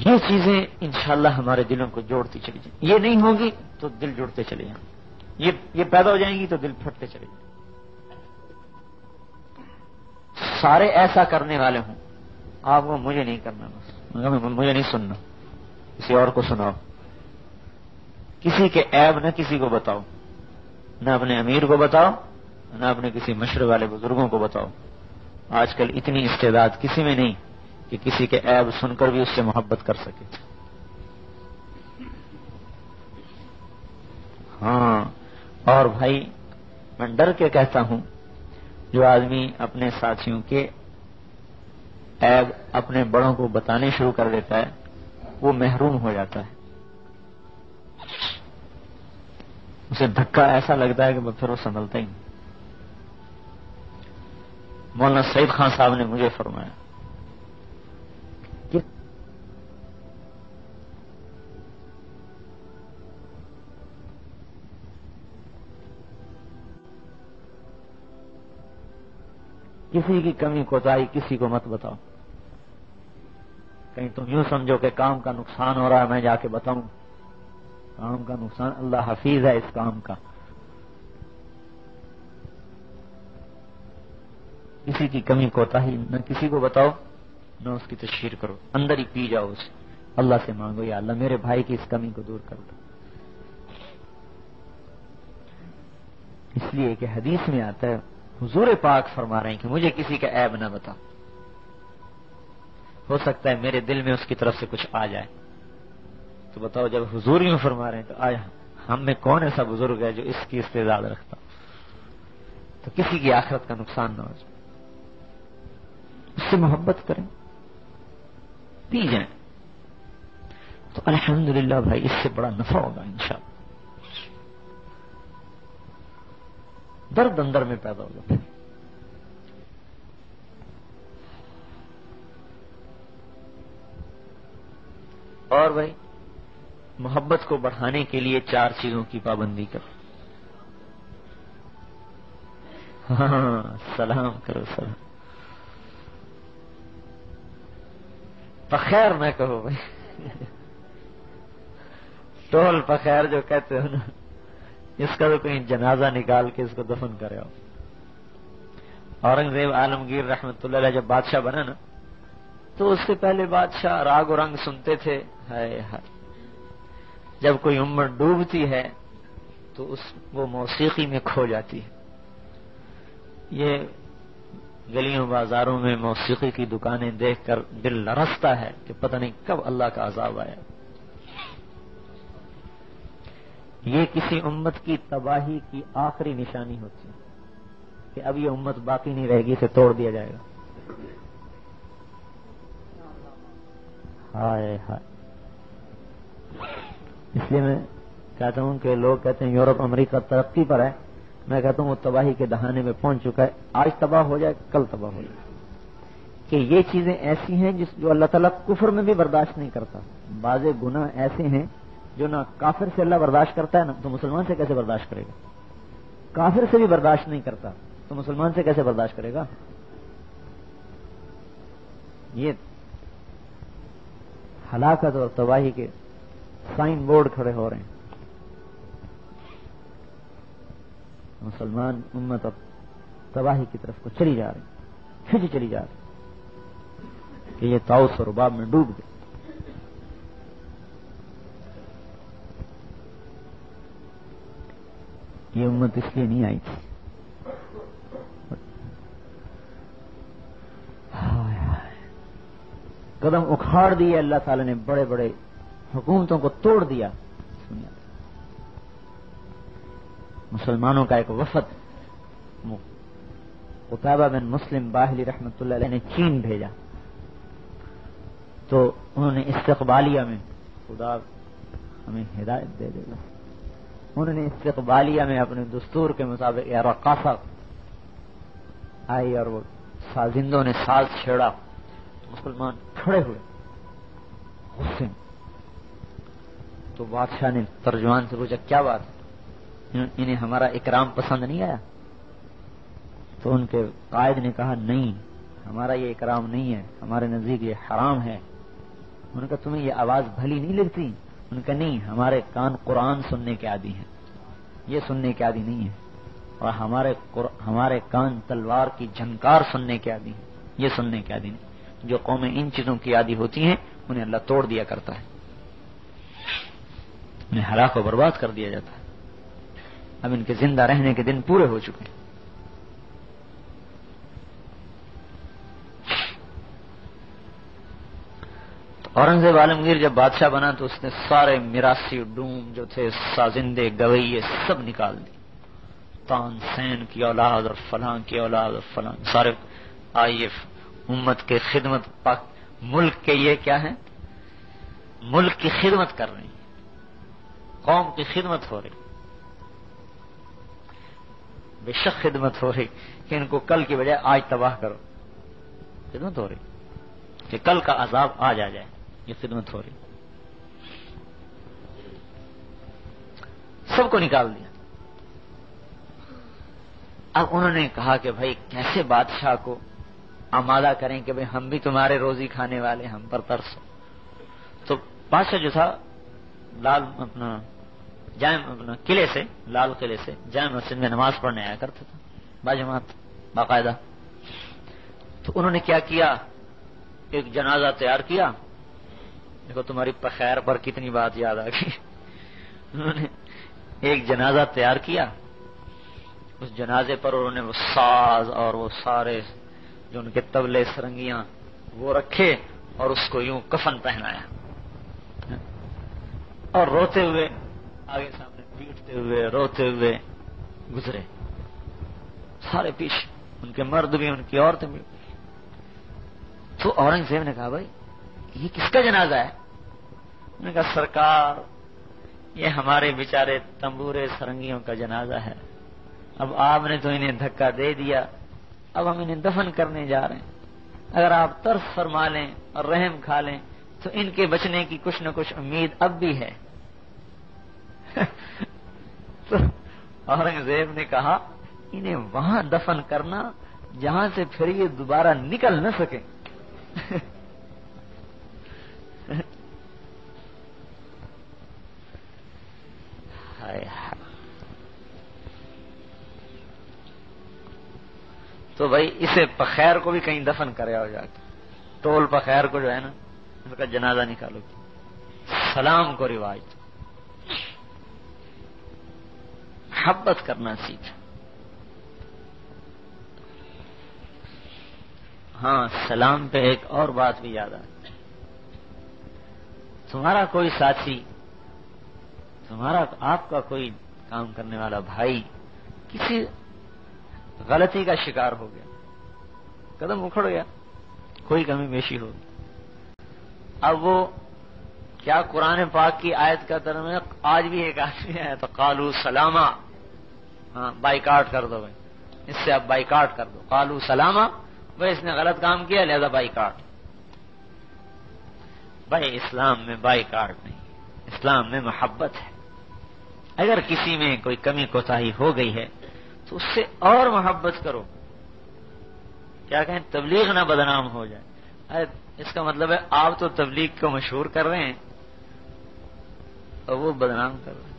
A: یہ چیزیں انشاءاللہ ہمارے دلوں کو جوڑتی چلی جائیں. یہ نہیں ہوگی تو دل جڑتے چلے جائیں. یہ پیدا ہو جائیں گی تو دل پھٹتے چلے جائیں. سارے ایسا کرنے والے ہوں، آپ کو مجھے نہیں کرنا، بس مجھے نہیں سننا، کسی اور کو سناؤ. کسی کے عیب نہ کسی کو بتاؤ، نہ اپنے امیر کو بتاؤ، نہ اپنے کسی مشورے والے بزرگوں کو بتاؤ. آج کل اتنی استعداد کسی میں نہیں کہ کسی کے عیب سن کر بھی اس سے محبت کر سکے. ہاں، اور بھائی میں ڈر کے کہتا ہوں، جو آدمی اپنے ساتھیوں کے عیب اپنے بڑوں کو بتانے شروع کر دیتا ہے، وہ محروم ہو جاتا ہے. اسے دھکا ایسا لگتا ہے کہ پھر وہ سنبھلتا ہی نہیں. مولانا سعید خان صاحب نے مجھے فرمایا کہ کسی کی کمی کوتاہی کسی کو مت بتاؤ. کہیں تم یوں سمجھو کہ کام کا نقصان ہو رہا ہے میں جا کے بتاؤں. کام کا نقصان، اللہ حفیظ ہے اس کام کا. کسی کی کمی کوتاہی نہ کسی کو بتاؤ نہ اس کی تشہیر کرو، اندر ہی پی جاؤ اسے، اللہ سے مانگو یا اللہ میرے بھائی کی اس کمی کو دور کر دو۔ اس لیے کہ حدیث میں آتا ہے حضور پاک فرما رہے ہیں کہ مجھے کسی کا عیب نہ بتا، ہو سکتا ہے میرے دل میں اس کی طرف سے کچھ آ جائے۔ تو بتاؤ جب حضور یوں فرما رہے ہیں تو آج ہم میں کون ایسا بزرگ ہے جو اس کی استعداد رکھتا؟ تو کسی کی آخرت کا نقصان نہ ہو جائے، اس سے محبت کریں، پی جائیں تو الحمدللہ بھائی اس سے بڑا نفع ہوگا انشاءاللہ۔ درد اندر میں پیدا ہوگا۔ اور بھائی محبت کو بڑھانے کے لیے 4 چیزوں کی پابندی کرو۔ ہاں سلام کرو، سلام بخیر نہ کہو بھائی، ٹول بخیر جو کہتے ہو نا، اس کا تو کہیں جنازہ نکال کے اس کو دفن کرے ہو۔ اورنگزیب عالمگیر رحمت اللہ علیہ جب بادشاہ بنا نا تو اس سے پہلے بادشاہ راگ و رنگ سنتے تھے، ہائے ہائے، جب کوئی امت ڈوبتی ہے تو وہ موسیقی میں کھو جاتی ہے۔ یہ گلیوں بازاروں میں موسیقی کی دکانیں دیکھ کر دل لرزتا ہے کہ پتہ نہیں کب اللہ کا عذاب آیا۔ یہ کسی امت کی تباہی کی آخری نشانی ہوتی ہے کہ اب یہ امت باقی نہیں رہے گی، اسے توڑ دیا جائے گا۔ ہائے ہائے، اس لیے میں کہتا ہوں کہ لوگ کہتے ہیں یورپ امریکہ ترقی پر ہے، میں کہتا ہوں وہ تباہی کے دہانے میں پہنچ چکا ہے، آج تباہ ہو جائے کل تباہ ہو جائے۔ کہ یہ چیزیں ایسی ہیں جو اللہ تعالیٰ کفر میں بھی برداشت نہیں کرتا۔ بعض گناہ ایسے ہیں جو نہ کافر سے اللہ برداشت کرتا ہے نا، تو مسلمان سے کیسے برداشت کرے گا؟ کافر سے بھی برداشت نہیں کرتا تو مسلمان سے کیسے برداشت کرے گا؟ یہ ہلاکت اور تباہی کے سائن بورڈ کھڑے ہو رہے ہیں۔ مسلمان امت اب تباہی کی طرف کو چلی جا رہی، کھنچ چلی جا رہی کہ یہ طاؤس اور رباب میں ڈوب گئے۔ یہ امت اس لیے نہیں آئی تھی۔ قدم اکھاڑ دیے اللہ تعالی نے، بڑے بڑے حکومتوں کو توڑ دیا۔ مسلمانوں کا ایک وفد قتیبہ بن مسلم باہلی رحمت اللہ علیہ نے چین بھیجا، تو انہوں نے استقبالیہ میں، خدا ہمیں ہدایت دے دے گا، انہوں نے استقبالیہ میں اپنے دستور کے مطابق یا رقاصہ آئی اور وہ سازندوں نے ساز چھیڑا، مسلمان کھڑے ہوئے غصے میں۔ تو بادشاہ نے ترجمان سے پوچھا کیا بات ہے، انہیں ہمارا اکرام پسند نہیں آیا؟ تو ان کے قائد نے کہا نہیں، ہمارا یہ اکرام نہیں ہے، ہمارے نزدیک یہ حرام ہے۔ انہوں نے کہا تمہیں یہ آواز بھلی نہیں لگتی؟ انہوں نے کہا نہیں، ہمارے کان قرآن سننے کے عادی ہیں، یہ سننے کے عادی نہیں ہے، اور ہمارے کان تلوار کی جھنکار سننے کے عادی ہیں، یہ سننے کے عادی نہیں۔ جو قومیں ان چیزوں کی عادی ہوتی ہیں انہیں اللہ توڑ دیا کرتا ہے، انہیں ہلاک و برباد کر دیا جاتا ہے۔ اب ان کے زندہ رہنے کے دن پورے ہو چکے ہیں۔ اورنگزیب عالمگیر جب بادشاہ بنا تو اس نے سارے میراثی ڈوم جو تھے، سازندے گویے سب نکال دی، تان سین کی اولاد اور فلاں کی اولاد اور فلاں سارے آئیے امت کے خدمت پاک ملک کے، یہ کیا ہے، ملک کی خدمت کر رہے ہیں، قوم کی خدمت ہو رہی، بے شک خدمت ہو رہی کہ ان کو کل کی بجائے آج تباہ کرو، خدمت ہو رہی کہ کل کا عذاب آج آ جائے، یہ خدمت ہو رہی۔ سب کو نکال دیا۔ اب انہوں نے کہا کہ بھائی کیسے بادشاہ کو آمادہ کریں کہ بھائی ہم بھی تمہارے روزی کھانے والے، ہم پر ترسو۔ تو بادشاہ جو تھا لال اپنا قلعے سے، لال قلعے سے جامع مسجد میں نماز پڑھنے آیا کرتا تھا باجماعت باقاعدہ، تو انہوں نے کیا کیا، ایک جنازہ تیار کیا. دیکھو تمہاری خیر پر کتنی بات یاد آ گئی. انہوں نے ایک جنازہ تیار کیا، اس جنازے پر انہوں نے وہ ساز اور وہ سارے جو ان کے طبلے سرنگیاں وہ رکھے اور اس کو یوں کفن پہنایا اور روتے ہوئے آگے سامنے پیٹتے ہوئے روتے ہوئے گزرے سارے پیچھے، ان کے مرد بھی ان کی عورتیں بھی. تو اورنگزیب نے کہا بھائی یہ کس کا جنازہ ہے؟ انہوں نے کہا سرکار یہ ہمارے بیچارے تمبورے سرنگیوں کا جنازہ ہے. اب آپ نے تو انہیں دھکا دے دیا، اب ہم انہیں دفن کرنے جا رہے ہیں. اگر آپ ترس فرما لیں اور رحم کھا لیں تو ان کے بچنے کی کچھ نہ کچھ امید اب بھی ہے. تو اورنگزیب نے کہا انہیں وہاں دفن کرنا جہاں سے پھر یہ دوبارہ نکل نہ سکے. تو بھائی اسے پخیر کو بھی کہیں دفن کرے ہو جا کے، ٹول پخیر کو جو ہے نا ان کا جنازہ نکالو. سلام کو رواج، محبت کرنا سیکھ. ہاں سلام پہ ایک اور بات بھی یاد آتی. تمہارا کوئی ساتھی، تمہارا آپ کا کوئی کام کرنے والا بھائی کسی غلطی کا شکار ہو گیا، قدم اکھڑ گیا، کوئی کمی بیشی ہوگی. اب وہ کیا قرآن پاک کی آیت کا ترجمہ آج بھی ایک آدمی ہے تو قالو سلامہ، ہاں بائیکاٹ کر دو بھائی، اس سے اب بائیکاٹ کر دو. قالو سلامہ، بھائی اس نے غلط کام کیا لہذا بائیکاٹ. بھائی اسلام میں بائیکاٹ نہیں، اسلام میں محبت ہے. اگر کسی میں کوئی کمی کوتاہی ہو گئی ہے تو اس سے اور محبت کرو. کیا کہیں تبلیغ نہ بدنام ہو جائے، اس کا مطلب ہے آپ تو تبلیغ کو مشہور کر رہے ہیں اور وہ بدنام کر رہے ہیں،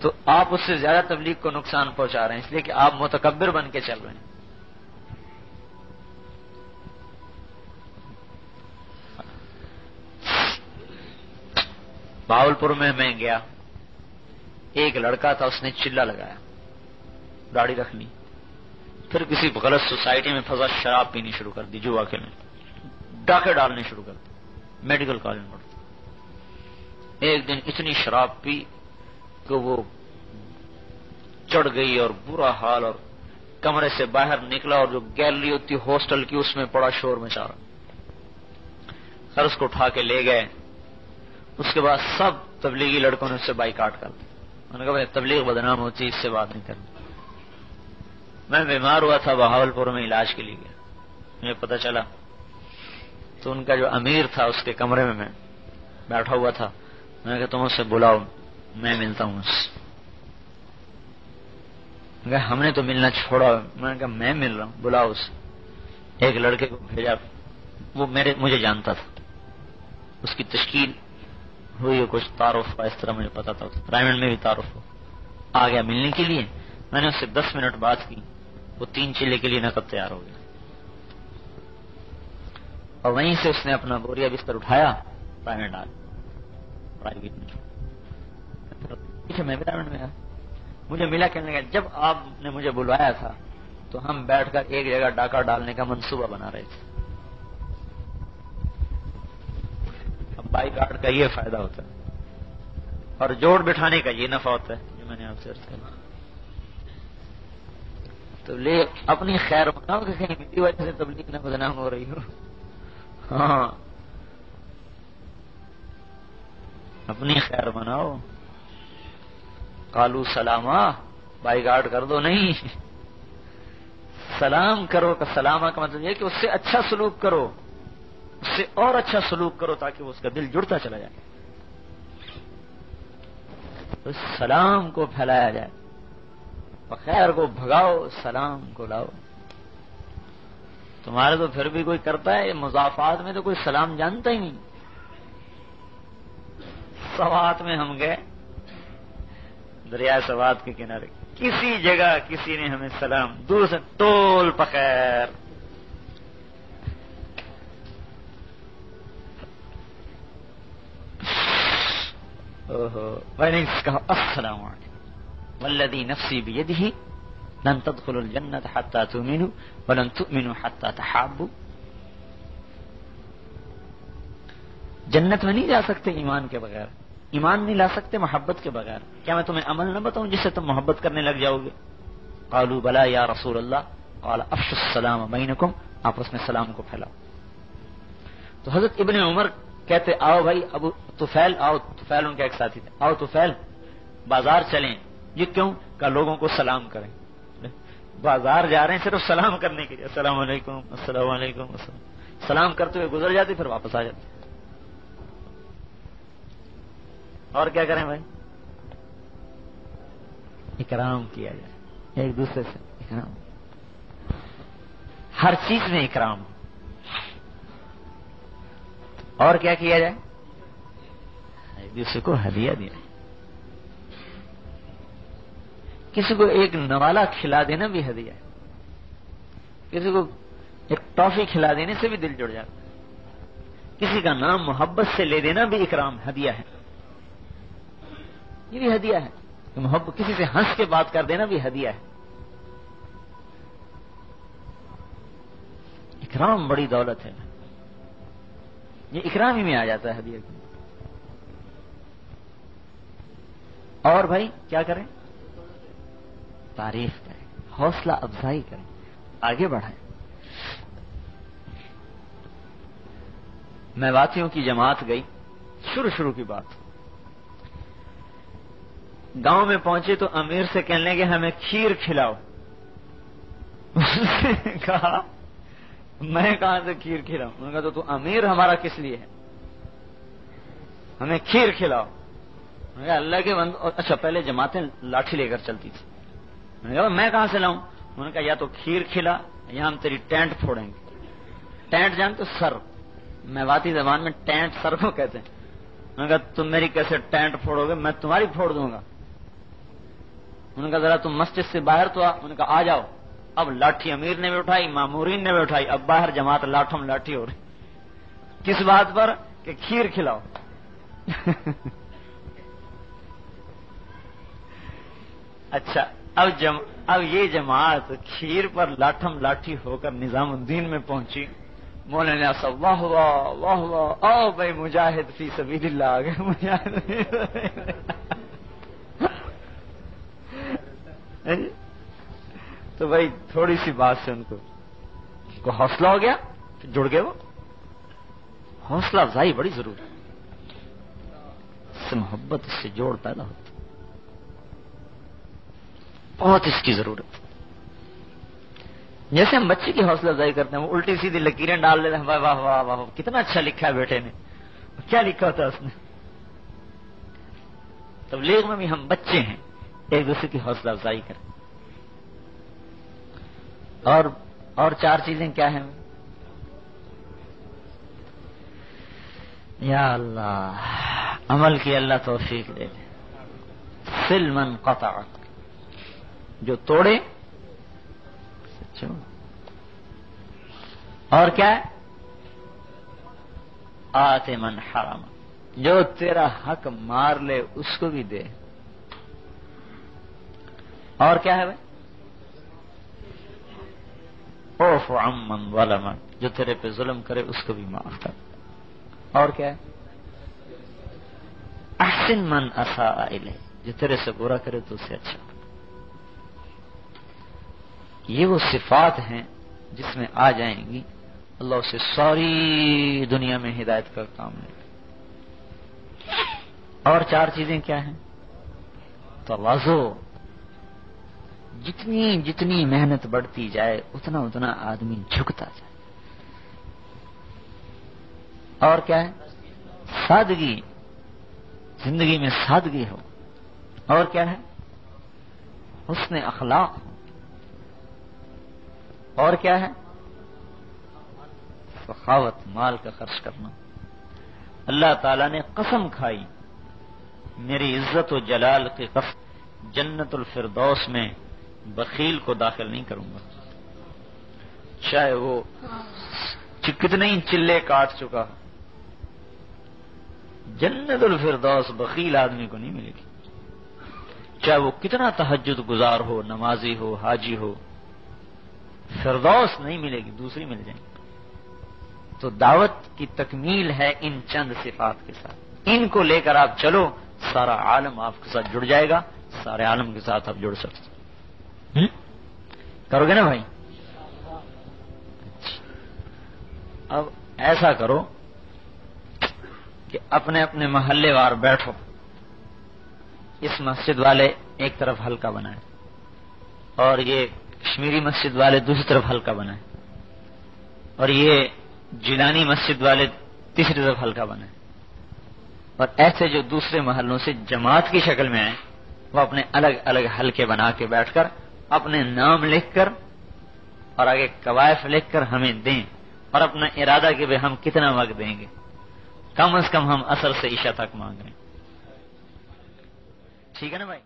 A: تو آپ اس سے زیادہ تبلیغ کو نقصان پہنچا رہے ہیں، اس لیے کہ آپ متکبر بن کے چل رہے ہیں. بہاولپور میں گیا، ایک لڑکا تھا، اس نے چلہ لگایا، داڑھی رکھ لی، پھر کسی غلط سوسائٹی میں پھنسا، شراب پینی شروع کر دی، جوا کھیلنے، ڈاکے ڈالنے شروع کر دی. میڈیکل کالج میں پڑھتا. ایک دن اتنی شراب پی کہ وہ چڑھ گئی اور برا حال، اور کمرے سے باہر نکلا اور جو گیلری ہوتی ہاسٹل کی اس میں پڑا شور مچا رہا. خیر اس کو اٹھا کے لے گئے. اس کے بعد سب تبلیغی لڑکوں نے اس سے بائیکاٹ کر دیا. میں نے کہا بھائی تبلیغ بدنام ہوتی، اس سے بات نہیں کرنی. میں بیمار ہوا تھا، بہاولپور میں علاج کے لیے گیا، مجھے پتہ چلا تو ان کا جو امیر تھا اس کے کمرے میں میں بیٹھا ہوا تھا. میں نے کہا تم اس سے بلاؤ، میں ملتا ہوں اس سے. ہم نے تو ملنا چھوڑا. میں نے کہا میں مل رہا ہوں، بلاؤ اس سے. ایک لڑکے کو بھیجا، وہ مجھے جانتا تھا، اس کی تشکیل ہوئی کچھ تعارف کا، اس طرح مجھے پتا تھا، پرائیویٹ میں بھی تعارف ہو. آ گیا ملنے کے لیے. میں نے اس سے 10 منٹ بات کی، وہ 3 چلے کے لیے نقد تیار ہو گیا. اور وہیں سے اس نے اپنا بوریا بستر اٹھایا، پرائیویٹ ڈال، پرائیویٹ میں پرائیویٹ میں مجھے ملا. کہنے لگا جب آپ نے مجھے بلوایا تھا تو ہم بیٹھ کر ایک جگہ ڈاکہ ڈالنے کا منصوبہ بنا رہے تھے. اب بائیکاٹ کا یہ فائدہ ہوتا ہے اور جوڑ بٹھانے کا یہ نفع ہوتا ہے جو میں نے آپ سے عرض کیا. تو لے اپنی خیر مناؤ کہ کہیں میری وجہ سے تبلیغ نہ بدنام ہو رہی ہو. ہاں اپنی خیر مناؤ. قالو سلامہ، بائیکاٹ کر دو نہیں، سلام کرو. کا سلامہ کا مطلب یہ کہ اس سے اچھا سلوک کرو، اس سے اور اچھا سلوک کرو تاکہ اس کا دل جڑتا چلا جائے. تو سلام کو پھیلایا جائے، خیر کو بھگاؤ، سلام کو لاؤ. تمہارے تو پھر بھی کوئی کرتا ہے، مضافات میں تو کوئی سلام جانتا ہی نہیں. سوات میں ہم گئے، دریا سوات کے کنارے کسی جگہ کسی نے ہمیں سلام دور سے ٹول پخیر، میں نے کہا السلام علیکم والذی نفسی بیدہ لن تدخلوا الجنۃ حتی تؤمنوا ولن تؤمنوا حتی تحابوا، جنت میں نہیں جا سکتے ایمان کے بغیر، ایمان نہیں لا سکتے محبت کے بغیر، کیا میں تمہیں عمل نہ بتاؤں جس سے تم محبت کرنے لگ جاؤ گے؟ قالوا بلا یا رسول اللہ، قال افشوا السلام بینکم، آپس میں سلام کو پھیلاؤ۔ تو حضرت ابن عمر کہتے آؤ بھائی ابو طفیل، آؤ طفیل ان کا ایک ساتھی تھا، آؤ طفیل بازار چلیں، یہ کیوں؟ کہ لوگوں کو سلام کریں، بازار جا رہے ہیں صرف سلام کرنے کے لیے، السلام علیکم السلام علیکم السلام، سلام کرتے ہوئے گزر جاتے پھر واپس آ جاتے۔ اور کیا کریں بھائی؟ اکرام کیا جائے ایک دوسرے سے، اکرام، ہر چیز میں اکرام۔ اور کیا کیا جائے؟ ایک دوسرے کو ہدیہ دیا، کسی کو ایک نوالا کھلا دینا بھی ہدیہ ہے، کسی کو ایک ٹافی کھلا دینے سے بھی دل جڑ جاتا ہے، کسی کا نام محبت سے لے دینا بھی اکرام ہدیہ ہے، یہ بھی ہدیہ ہے کہ محبت، کسی سے ہنس کے بات کر دینا بھی ہدیہ ہے۔ اکرام بڑی دولت ہے، یہ اکرام ہی میں آ جاتا ہے ہدیہ کی۔ اور بھائی کیا کریں؟ تعریف کریں، حوصلہ افزائی کریں، آگے بڑھائیں۔ میں واتیوں کی جماعت گئی، شروع کی بات، گاؤں میں پہنچے تو امیر سے کہنے لگے ہمیں کھیر کھلاؤ۔ اس نے کہا میں کہاں سے کھیر کھلاؤں؟ انہوں نے کہا تو امیر ہمارا کس لیے ہے، ہمیں کھیر کھلاؤ۔ انہوں نے کہا اللہ کے بندو، اچھا پہلے جماعتیں لاٹھی لے کر چلتی تھی، انہوں نے کہا میں کہاں سے لاؤں؟ انہوں نے کہا یا تو کھیر کھلا یا ہم تیری ٹینٹ پھوڑیں گے۔ ٹینٹ جانتے سر، میواتی زبان میں ٹینٹ سر کو کہتے ہیں۔ انہوں نے کہا تم میری کیسے ٹینٹ پھوڑو گے؟ میں تمہاری پھوڑ دوں گا۔ انہوں نے کہا ذرا تم مسجد سے باہر تو آ۔ انہوں نے کہا آ جاؤ۔ اب لاٹھی امیر نے بھی اٹھائی، مامورین نے بھی اٹھائی، اب باہر جماعت لاٹھم لاٹھی ہو رہی، کس بات پر؟ کہ کھیر کھلاؤ۔ اچھا اب یہ جماعت کھیر پر لاٹھم لاٹھی ہو کر نظام الدین میں پہنچی، مولانا صاحب واہ واہ واہ واہ، آؤ بھائی مجاہد فی سبیل اللہ آ گئے، مجاہد تو بھائی تھوڑی سی بات سے ان کو حوصلہ ہو گیا، جڑ گئے وہ۔ حوصلہ افزائی بڑی ضروری ہے، اس سے محبت، اس سے جوڑ پیدا ہوتا، بہت اس کی ضرورت۔ جیسے ہم بچے کی حوصلہ افزائی کرتے ہیں، وہ الٹی سیدھی لکیریں ڈال دیتے ہیں، واہ واہ واہ واہ کتنا اچھا لکھا ہے بیٹے نے، کیا لکھا ہوتا ہے اس نے۔ تبلیغ میں بھی ہم بچے ہیں، ایک دوسرے کی حوصلہ افزائی کریں۔ اور چار چیزیں کیا ہیں؟ یا اللہ عمل کی اللہ توفیق دے دے۔ سل من قطعک، جو توڑے اور کیا ہے؟ آتے من حرام، جو تیرا حق مار لے اس کو بھی دے۔ اور کیا ہے بھائی؟ اوف عمن ظلم، جو تیرے پہ ظلم کرے اس کو بھی معاف کر۔ اور کیا ہے؟ احسن من اساء الیہ، جو تیرے سے برا کرے تو اسے اچھا۔ یہ وہ صفات ہیں جس میں آ جائیں گی، اللہ اسے ساری دنیا میں ہدایت کا کام لے۔ اور چار چیزیں کیا ہیں؟ تواضع، جتنی محنت بڑھتی جائے اتنا آدمی جھکتا جائے۔ اور کیا ہے؟ سادگی، زندگی میں سادگی ہو۔ اور کیا ہے؟ حسن اخلاق ہو۔ اور کیا ہے؟ سخاوت، مال کا خرچ کرنا۔ اللہ تعالیٰ نے قسم کھائی، میری عزت و جلال کی قسم، جنت الفردوس میں بخیل کو داخل نہیں کروں گا، چاہے وہ کتنے ہی چلے کاٹ چکا ہو۔ جنت الفردوس بخیل آدمی کو نہیں ملے گی، چاہے وہ کتنا تہجد گزار ہو، نمازی ہو، حاجی ہو، فردوس نہیں ملے گی، دوسری مل جائیں گی۔ تو دعوت کی تکمیل ہے ان چند صفات کے ساتھ، ان کو لے کر آپ چلو، سارا عالم آپ کے ساتھ جڑ جائے گا، سارے عالم کے ساتھ آپ جڑ سکتے کرو گے نا بھائی؟ اب ایسا کرو کہ اپنے اپنے محلے وار بیٹھو، اس مسجد والے ایک طرف حلقہ بنائیں اور یہ کشمیری مسجد والے دوسری طرف حلقہ بنائیں اور یہ جیلانی مسجد والے تیسری طرف حلقہ بنائیں، اور ایسے جو دوسرے محلوں سے جماعت کی شکل میں آئیں وہ اپنے الگ الگ حلقے بنا کے بیٹھ کر اپنے نام لکھ کر اور آگے قوائف لکھ کر ہمیں دیں، اور اپنا ارادہ کہ ہم کتنا وقت دیں گے، کم از کم ہم عصر سے عشاء تک مانگ رہے ہیں، ٹھیک ہے نا بھائی؟